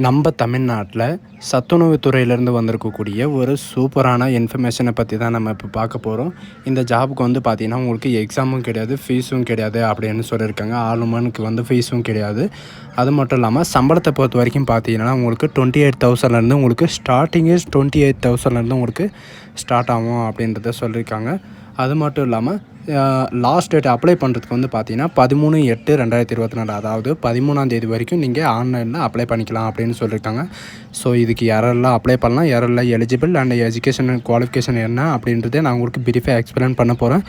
நம்ம தமிழ்நாட்டில் சத்துணவு துறையிலேருந்து வந்திருக்கக்கூடிய ஒரு சூப்பரான இன்ஃபர்மேஷனை பற்றி தான் நம்ம இப்போ பார்க்க போகிறோம். இந்த ஜாபுக்கு வந்து பார்த்திங்கன்னா உங்களுக்கு எக்ஸாமும் கிடையாது, ஃபீஸும் கிடையாது அப்படின்னு சொல்லியிருக்காங்க. 6 மந்த்துக்கு வந்து ஃபீஸும் கிடையாது. அது மட்டும் இல்லாமல் சம்பளத்தை பொறுத்த வரைக்கும் பார்த்தீங்கன்னா உங்களுக்கு 28,000லேருந்து உங்களுக்கு ஸ்டார்டிங்கே 28,000லேருந்து உங்களுக்கு ஸ்டார்ட் ஆகும் அப்படின்றத சொல்லியிருக்காங்க. அது மட்டும் இல்லாமல் லாஸ்ட் டேட் அப்ளை பண்ணுறதுக்கு வந்து பார்த்தீங்கன்னா 13/8/2024 அதாவது 13ஆம் தேதி வரைக்கும் நீங்கள் ஆன்லைனில் அப்ளை பண்ணிக்கலாம் அப்படின்னு சொல்லியிருக்காங்க. ஸோ இதுக்கு யாரெல்லாம் அப்ளை பண்ணலாம், யாரெல்லாம் எலிஜிபிள் அண்ட் எஜுகேஷன் குவாலிஃபிகேஷன் என்ன அப்படின்றத நான் உங்களுக்கு பிரீஃபாக எக்ஸ்பிளைன் பண்ண போகிறேன்.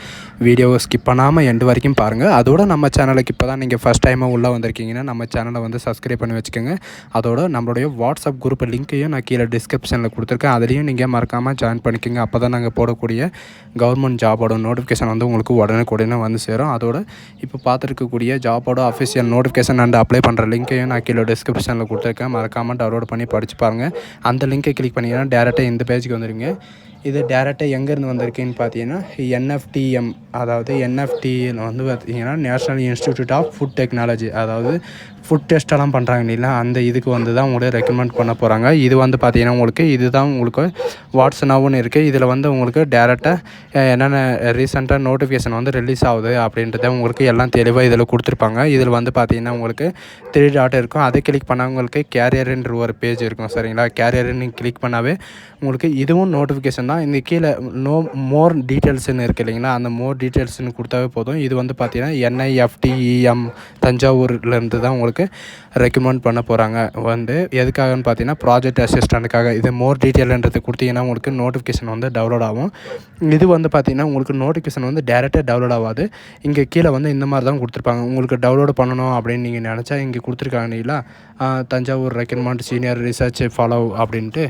வீடியோவை ஸ்கிப் பண்ணாமல் எண்டு வரைக்கும் பாருங்கள். அதோட நம்ம சேனலுக்கு இப்போ தான் நீங்கள் ஃபஸ்ட் டைமாக உள்ளே வந்திருக்கீங்கன்னா நம்ம சேனலை வந்து சப்ஸ்கிரைப் பண்ணி வச்சுக்கோங்க. அதோட நம்மளுடைய வாட்ஸ்அப் குரூப் லிங்க்கையும் நான் கீழே டிஸ்கிரிப்ஷனில் கொடுத்துருக்கேன். அதுலேயும் நீங்கள் மறக்காமல் ஜாயின் பண்ணிக்கோங்க. அப்போ தான் நாங்கள் போடக்கூடிய கவர்மெண்ட் ஜாபோட நோட்டிஃபிகேஷன் வந்து உங்களுக்கு உடனே வந்து சேரும். அதோட இப்போ பார்த்துருக்கக்கூடிய ஜாபோட அஃபிஷியல் நோட்டிஃபிகேஷன் அண்ட் அப்ளை பண்ணுற லிங்க்கையும் நான் கீழே டிஸ்கிரிப்ஷனில் கொடுத்துருக்கேன். மறக்காமல் டவுன்லோட் பண்ணி படித்து பாருங்கள். அந்த லிங்க்கை கிளிக் பண்ணிங்கன்னா டேரெக்டாக இந்த பேஜுக்கு வந்துடுங்க. இது டேரெக்டாக எங்கேருந்து வந்திருக்குன்னு பார்த்தீங்கன்னா NFTM, அதாவது NFTயில் வந்து பார்த்தீங்கன்னா national institute of food technology, அதாவது ஃபுட் டெஸ்ட்டெல்லாம் பண்ணுறாங்க இல்லைங்களா, அந்த இதுக்கு வந்து தான் உங்களை ரெக்கமெண்ட் பண்ண போகிறாங்க. இது வந்து பார்த்தீங்கன்னா உங்களுக்கு இதுதான் உங்களுக்கு வாட்ஸ்அப்னு இருக்குது. இதில் வந்து உங்களுக்கு டேரெக்டாக என்னென்ன ரீசெண்டாக நோட்டிஃபிகேஷன் வந்து ரிலீஸ் ஆகுது அப்படின்றத உங்களுக்கு எல்லாம் தெளிவாக இதில் கொடுத்துருப்பாங்க. இதில் வந்து பார்த்தீங்கன்னா உங்களுக்கு 3 டாட் இருக்கும். அதை கிளிக் பண்ணால் உங்களுக்கு கேரியர்ன்ற ஒரு பேஜ் இருக்கும். சரிங்களா, கேரியர்னு கிளிக் பண்ணாவே உங்களுக்கு இதுவும் நோட்டிஃபிகேஷன் தான். இந்த கீழே மோர் டீட்டெயில்ஸ்னு இருக்குது இல்லைங்களா, அந்த மோர் டீட்டெயில்ஸ்னு கொடுத்தாவே போதும். இது வந்து பார்த்தீங்கன்னா NIFTEM தஞ்சாவூர்லேருந்து தான் உங்களுக்கு ரெக்கமெண்ட் பண்ண போகிறாங்க. வந்து எதுக்காகன்னு பார்த்தீங்கன்னா ப்ராஜெக்ட் அசிஸ்டண்ட்டுக்காக. இது மோர் டீட்டெயில்ன்றது கொடுத்தீங்கன்னா உங்களுக்கு நோட்டிஃபிகேஷன் வந்து டவுன்லோட் ஆகும். இது வந்து பார்த்தீங்கன்னா உங்களுக்கு நோட்டிஃபிகேஷன் வந்து டேரெக்டாக டவுன்லோட் ஆகாது. இங்கே கீழே வந்து இந்த மாதிரி தான் கொடுத்துருப்பாங்க. உங்களுக்கு டவுன்லோடு பண்ணணும் அப்படின்னு நீங்கள் நினச்சா இங்கே கொடுத்துருக்காங்க இல்லைங்களா, Thanjavur recommend senior research follow அப்படின்ட்டு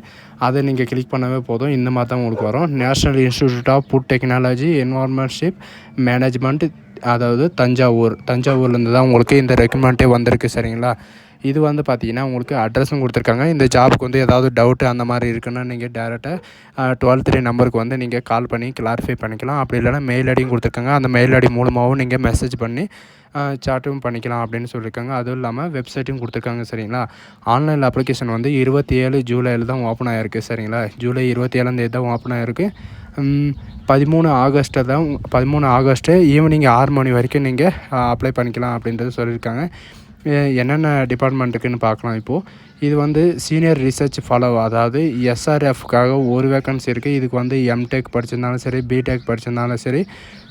அதை நீங்கள் கிளிக் பண்ணவே போதும். இந்த மாதிரி தான் உங்களுக்கு வரும். National institute of food technology entrepreneurship management, அதாவது தஞ்சாவூர்லேருந்து தான் உங்களுக்கு இந்த ரெக்கமெண்டே வந்திருக்கு. சரிங்களா, இது வந்து பார்த்தீங்கன்னா உங்களுக்கு அட்ரஸும் கொடுத்துருக்காங்க. இந்த ஜாபுக்கு வந்து ஏதாவது டவுட்டு அந்த மாதிரி இருக்குன்னா நீங்கள் டேரெக்டாக 12 நம்பருக்கு வந்து நீங்கள் கால் பண்ணி கிளாரிஃபை பண்ணிக்கலாம். அப்படி இல்லைனா மெயில் ஐடியும் கொடுத்துருக்காங்க. அந்த மெயில் ஐடி மூலமாகவும் நீங்கள் மெசேஜ் பண்ணி சாட்டும் பண்ணிக்கலாம் அப்படின்னு சொல்லியிருக்காங்க. அதுவும் இல்லாமல் வெப்சைட்டும் கொடுத்துருக்காங்க. சரிங்களா, ஆன்லைன் அப்ளிகேஷன் வந்து 27 ஜூலையில் தான் ஓப்பன் ஆகிருக்கு. சரிங்களா, ஜூலை 27ஆம் தேதி தான் ஓப்பன் ஆகிருக்கு. 13 ஆகஸ்ட்டு ஈவினிங் 6 மணி வரைக்கும் நீங்கள் அப்ளை பண்ணிக்கலாம் அப்படின்றது சொல்லியிருக்காங்க. என்னென்ன டிபார்ட்மெண்ட்டுக்குன்னு பார்க்கலாம். இப்போது இது வந்து சீனியர் ரிசர்ச் ஃபாலோ, அதாவது SRFக்காக ஒரு வேக்கன்சி இருக்குது. இதுக்கு வந்து எம்டெக் படிச்சிருந்தாலும் சரி, பிடெக் படிச்சிருந்தாலும் சரி,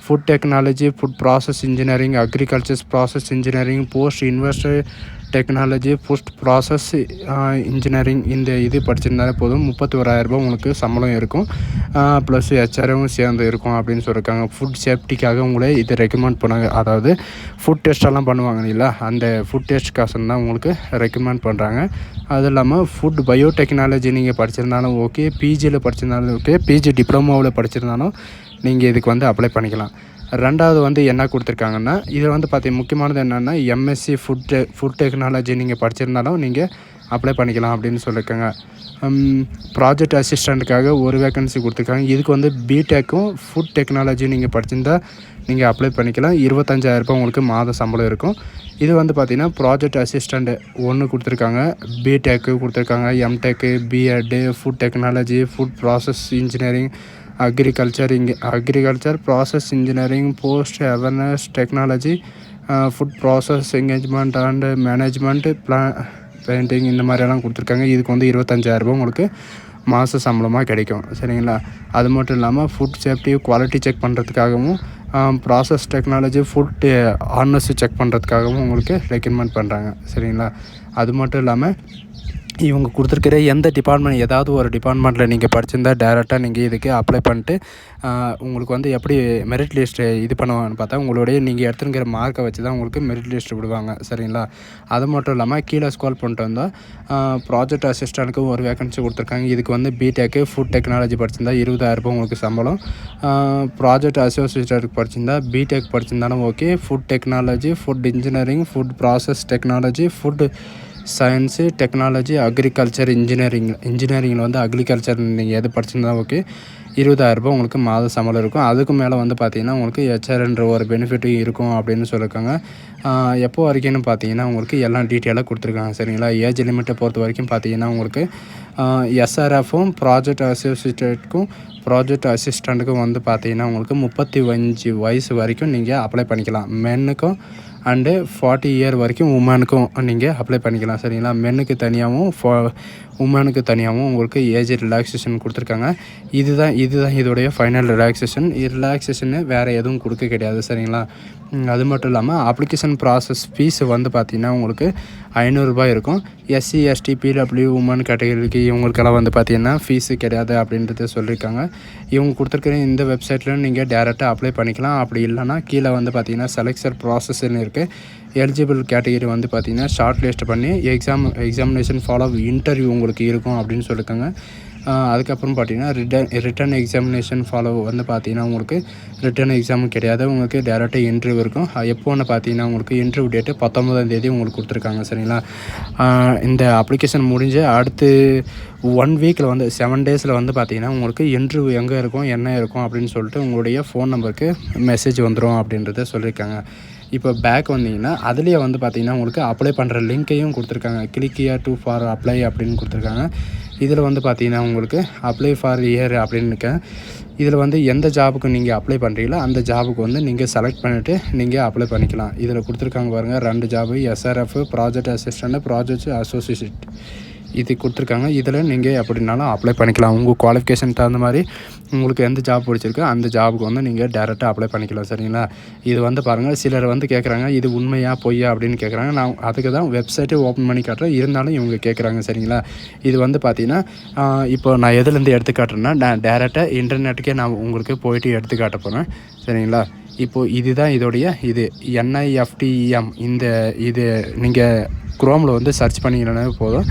food technology, food process engineering, agriculture process engineering, post investor technology, food process engineering, இந்த இது படிச்சிருந்தாலே போதும். 31,000 உங்களுக்கு சம்பளம் இருக்கும். ப்ளஸ் HRM சேர்ந்து இருக்கும் அப்படின்னு சொல்லியிருக்காங்க. ஃபுட் சேஃப்டிக்காக உங்களை இதை ரெக்கமெண்ட் பண்ணாங்க. அதாவது ஃபுட் டெஸ்ட்டெல்லாம் பண்ணுவாங்க இல்லைங்களா, அந்த ஃபுட் டெஸ்ட் காசு தான் உங்களுக்கு ரெக்கமெண்ட் பண்ணுறாங்க. அது இல்லாமல் ஃபுட் பயோடெக்னாலஜி நீங்கள் படிச்சிருந்தாலும் ஓகே, பிஜியில் படிச்சிருந்தாலும் ஓகே, பிஜி டிப்ளமோவில் படிச்சிருந்தாலும் நீங்கள் இதுக்கு வந்து அப்ளை பண்ணிக்கலாம். ரெண்டாவது வந்து என்ன கொடுத்துருக்காங்கன்னா, இதில் வந்து முக்கியமானது என்னென்னா MSc ஃபுட் டெக்னாலஜி நீங்கள் படிச்சிருந்தாலும் நீங்கள் அப்ளை பண்ணிக்கலாம் அப்படின்னு சொல்லியிருக்காங்க. ப்ராஜெக்ட் அசிஸ்டண்ட்டுக்காக ஒரு வேக்கன்சி கொடுத்துருக்காங்க. இதுக்கு வந்து பிடெக்கும் ஃபுட் டெக்னாலஜி நீங்கள் படிச்சிருந்தா நீங்கள் அப்ளை பண்ணிக்கலாம். 25,000 உங்களுக்கு மாத சம்பளம் இருக்கும். இது வந்து பார்த்திங்கன்னா ப்ராஜெக்ட் அசிஸ்டண்ட் 1 கொடுத்துருக்காங்க, பிடெக்கு கொடுத்துருக்காங்க, எம்டெக்கு, BEd, food technology, food process engineering, agriculture process engineering, post awareness technology, food process engagement and management, painting, இந்த மாதிரியெல்லாம் கொடுத்துருக்காங்க. இதுக்கு வந்து 25,000 உங்களுக்கு மாத சம்பளமாக கிடைக்கும். சரிங்களா, அது மட்டும் இல்லாமல் ஃபுட் சேஃப்டி குவாலிட்டி செக் பண்ணுறதுக்காகவும், process technology, food honours check பண்ணுறதுக்காகவும் உங்களுக்கு ரெக்கமெண்ட் பண்ணுறாங்க. சரிங்களா, அது மட்டும் இல்லாமல் இவங்க கொடுத்துருக்கிற எந்த டிபார்ட்மெண்ட், ஏதாவது ஒரு டிபார்ட்மெண்ட்டில் நீங்கள் படிச்சிருந்தால் டேரெக்டாக நீங்கள் இதுக்கு அப்ளை பண்ணிட்டு உங்களுக்கு வந்து எப்படி மெரிட் லிஸ்ட்டு இது பண்ணுவாங்கன்னு பார்த்தா உங்களுடைய நீங்கள் எடுத்துங்கிற மார்க்கை வச்சு தான் உங்களுக்கு மெரிட் லிஸ்ட்டு விடுவாங்க. சரிங்களா, அது மட்டும் இல்லாமல் கீழே ஸ்க்ரோல் பண்ணிட்டு வந்தால் ப்ராஜெக்ட் அசிஸ்டண்ட்டுக்கு ஒரு வேக்கன்சி கொடுத்துருக்காங்க. இதுக்கு வந்து பிடெக்கு ஃபுட் டெக்னாலஜி படிச்சிருந்தா 20,000 உங்களுக்கு சம்பளம். ப்ராஜெக்ட் அசோசியேட்டுக்கு படிச்சிருந்தா பிடெக் படிச்சிருந்தாலும் okay, food technology, food engineering, food process technology, food science technology, agriculture இன்ஜினியரிங்கில் வந்து அக்ரிகல்ச்சர் நீங்கள் எது படிச்சிருந்தா ஓகே, 20,000 உங்களுக்கு மாத சம்பளம் இருக்கும். அதுக்கு மேலே வந்து பார்த்திங்கன்னா உங்களுக்கு HRன்ற ஒரு பெனிஃபிட்டும் இருக்கும் அப்படின்னு சொல்லியிருக்காங்க. எப்போ வரைக்கும்னு பார்த்தீங்கன்னா உங்களுக்கு எல்லாம் டீட்டெயிலாக கொடுத்துருக்காங்க சரிங்களா. ஏஜ் லிமிட்டை பொறுத்த வரைக்கும் பார்த்தீங்கன்னா உங்களுக்கு எஸ்ஆர்எஃப்பும் ப்ராஜெக்ட் அசோசியேட்டுக்கும் ப்ராஜெக்ட் அசிஸ்டண்ட்டுக்கும் வந்து பார்த்தீங்கன்னா உங்களுக்கு 35 வயசு வரைக்கும் நீங்கள் அப்ளை பண்ணிக்கலாம். மென்னுக்கும் அண்டு 40 இயர் வரைக்கும் உமனுக்கும் நீங்கள் அப்ளை பண்ணிக்கலாம் சரிங்களா. மென்னுக்கு தனியாகவும் உமனுக்கு தனியாகவும் உங்களுக்கு ஏஜ் ரிலாக்ஸேஷன் கொடுத்துருக்காங்க. இதுதான் இதோடைய ஃபைனல் ரிலாக்ஸேஷன்னு வேறு எதுவும் கொடுக்க கிடையாது சரிங்களா. அது மட்டும் இல்லாமல் அப்ளிகேஷன் ப்ராசஸ் ஃபீஸ் வந்து பார்த்திங்கன்னா உங்களுக்கு 500 ரூபாய் இருக்கும். எஸ்சி எஸ்டி பிடபிள்யூ உமன் கேட்டகரிக்கு இவங்களுக்கெல்லாம் வந்து பார்த்திங்கன்னா ஃபீஸு கிடையாது அப்படின்றத சொல்லியிருக்காங்க. இவங்க கொடுத்துருக்குற இந்த வெப்சைட்டில் நீங்கள் டேரெக்டாக அப்ளை பண்ணிக்கலாம். அப்படி இல்லைனா கீழே வந்து பார்த்திங்கன்னா செலெக்ஷன் ப்ராசஸ்ன்னு இருக்குது. எலிஜிபிள் கேட்டகரி வந்து பார்த்திங்கன்னா ஷார்ட் லிஸ்ட் பண்ணி எக்ஸாமினேஷன் ஃபாலோ இன்டர்வியூ உங்களுக்கு இருக்கும் அப்படின்னு சொல்லியிருக்காங்க. அதுக்கப்புறம் பார்த்திங்கன்னா ரிட்டன் எக்ஸாமினேஷன் ஃபாலோ வந்து பார்த்திங்கன்னா உங்களுக்கு ரிட்டன் எக்ஸாமும் கிடையாது. உங்களுக்கு டேரெக்டாக இன்டர்வியூ இருக்கும். எப்போன்னு பார்த்தீங்கன்னா உங்களுக்கு இன்டர்வியூ டேட்டு 19ஆம் தேதி உங்களுக்கு கொடுத்துருக்காங்க சரிங்களா. இந்த அப்ளிகேஷன் முடிஞ்சு அடுத்து 1 வீக்கில் வந்து 7 டேஸில் வந்து பார்த்திங்கன்னா உங்களுக்கு இன்டர்வியூ எங்கே இருக்கும் என்ன இருக்கும் அப்படின்னு சொல்லிட்டு உங்களுடைய ஃபோன் நம்பருக்கு மெசேஜ் வந்துடும் அப்படின்றத சொல்லியிருக்காங்க. இப்போ பேக் வந்தீங்கன்னா அதுலேயே வந்து பார்த்திங்கன்னா உங்களுக்கு அப்ளை பண்ணுற லிங்க்கையும் கொடுத்துருக்காங்க. Click here to for apply அப்படின்னு கொடுத்துருக்காங்க. இதில் வந்து பார்த்திங்கன்னா உங்களுக்கு அப்ளை ஃபார் இயர் அப்படின்னு இருக்கேன். இதில் வந்து எந்த ஜாபுக்கு நீங்கள் அப்ளை பண்ணுறீங்களோ அந்த ஜாபுக்கு வந்து நீங்கள் செலக்ட் பண்ணிவிட்டு நீங்கள் அப்ளை பண்ணிக்கலாம். இதில் கொடுத்துருக்காங்க பாருங்கள் 2 job SRF project assistant project associate இது கொடுத்துருக்காங்க. இதில் நீங்கள் எப்படினாலும் அப்ளை பண்ணிக்கலாம். உங்கள் குவாலிஃபிகேஷன் தகுந்த மாதிரி உங்களுக்கு எந்த ஜாப் பிடிச்சிருக்கோ அந்த ஜாபுக்கு வந்து நீங்கள் டேரெக்டாக அப்ளை பண்ணிக்கலாம் சரிங்களா. இது வந்து பாருங்கள் சிலர் வந்து கேட்குறாங்க இது உண்மையா பொய்யா அப்படின்னு கேட்குறாங்க. நான் அதுக்கு தான் வெப்சைட்டே ஓப்பன் பண்ணி காட்டுறேன். இருந்தாலும் இவங்க கேட்குறாங்க சரிங்களா. இது வந்து பார்த்திங்கன்னா இப்போ நான் எதுலேருந்து எடுத்து காட்டுறேன்னா நான் டேரெக்டாக இன்டர்நெட்டுக்கே நான் உங்களுக்கு போயிட்டு எடுத்து காட்ட போகிறேன் சரிங்களா. இப்போது இதுதான் இதோடைய இது NIFTEM இது நீங்கள் குரோமில் வந்து சர்ச் பண்ணிங்கன்னாவே போதும்.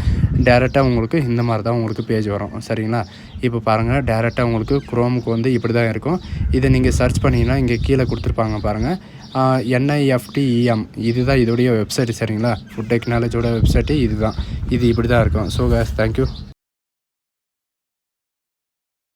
டேரெக்டாக உங்களுக்கு இந்த மாதிரி தான் உங்களுக்கு பேஜ் வரும் சரிங்களா. இப்போ பாருங்கள் டேரெக்டாக உங்களுக்கு குரோமுக்கு வந்து இப்படி தான் இருக்கும். இதை நீங்கள் சர்ச் பண்ணிங்கன்னா இங்கே கீழே கொடுத்துருப்பாங்க பாருங்கள் NIFTEM இதுதான் இதோடைய வெப்சைட்டு சரிங்களா. ஃபுட் டெக்னாலஜியோட வெப்சைட்டு இது இப்படி தான் இருக்கும். So thank you.